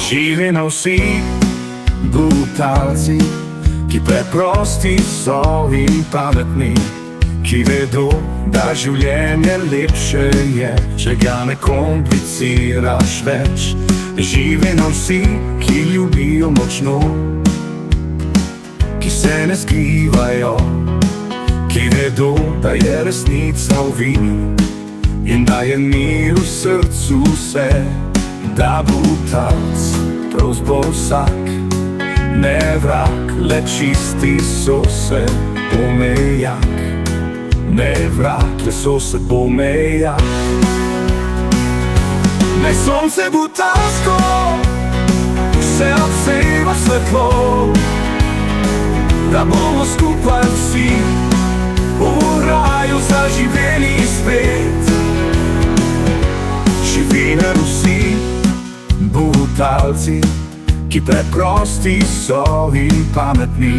Živino vsi brutalci, ki preprosti so in pametni, ki vedo, da življenje lepše je, če ga ne kompliciraš več. Živino vsi, ki ljubijo močno, ki se ne skrivajo, ki vedo, da je resnica v vinu in da je mir v srcu vse. Da brutalc pravzaprav vsak, ne vrag, le čisti sosed pomejak. Ne vrag, le sosed pomejak. Naj sonce brutalsko vse obseva svetlo, da bomo skupaj vsi v raju zaživeli spet. Živino vsi brutalci, ki preprosti so in pametni,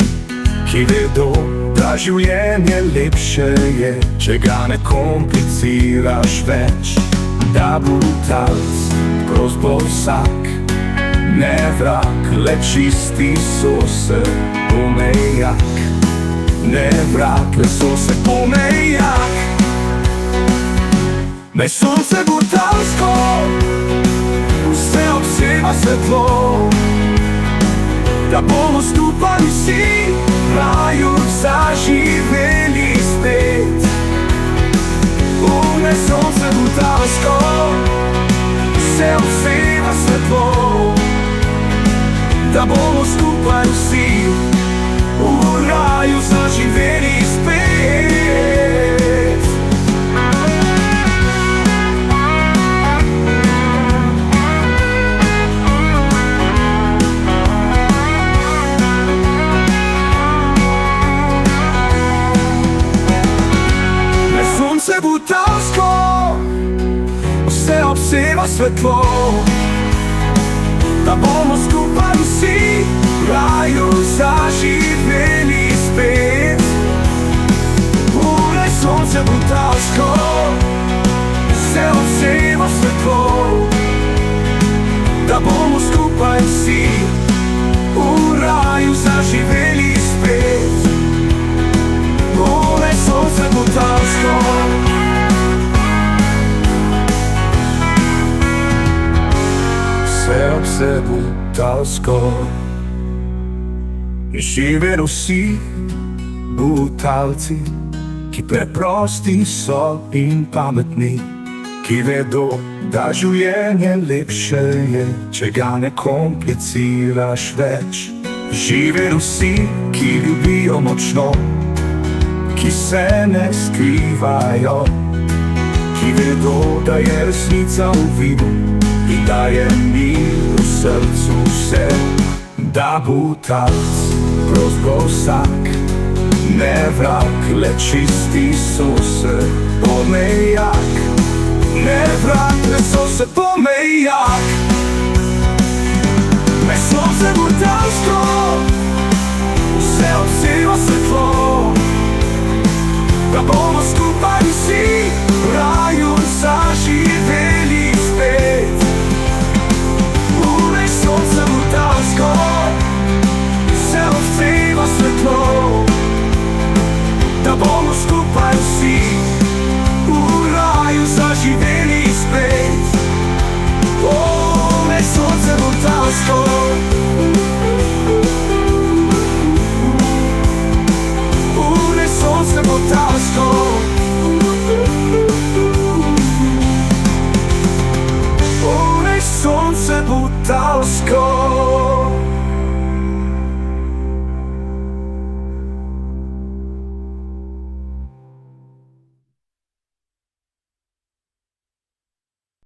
ki vedo, da življenje lepše je, če ga ne kompliciraš več. Da brutalc pravzaprav vsak, ne vrag, le čisti sosed pomejak. Ne vrag, le sosed pomejak. Naj sonce brutalsko vse obseva svetlo, da bomo skupaj vsi v raju zaživeli spet. Naj sonce brutalsko vse obseva svetlo, da bomo skupaj vsi v raju zaživeli spet. Sonce brutalsko vse obseva svetlo, da bomo skupaj vsi v raju zaživeli spet. Naj sonce brutalsko vse obseva svetlo, da bomo skupaj vsi v raju zaživeli spet. Naj sonce brutalsko vse obseva brutalsko. Živino vsi brutalci, ki preprosti so in pametni, ki vedo, da življenje lepše je, če ga ne kompliciraš več. Živino vsi, ki ljubijo močno, ki se ne skrivajo, ki vedo, da je resnica v vinu in da je mir v srcu vse. Da brutalc pravzaprav vsak, ne vrag, le čisti sosed pomejak. Ne vrag, le sosed pomejak. Naj sonce brutalsko vse obseva svetlo, da bomo skupaj vsi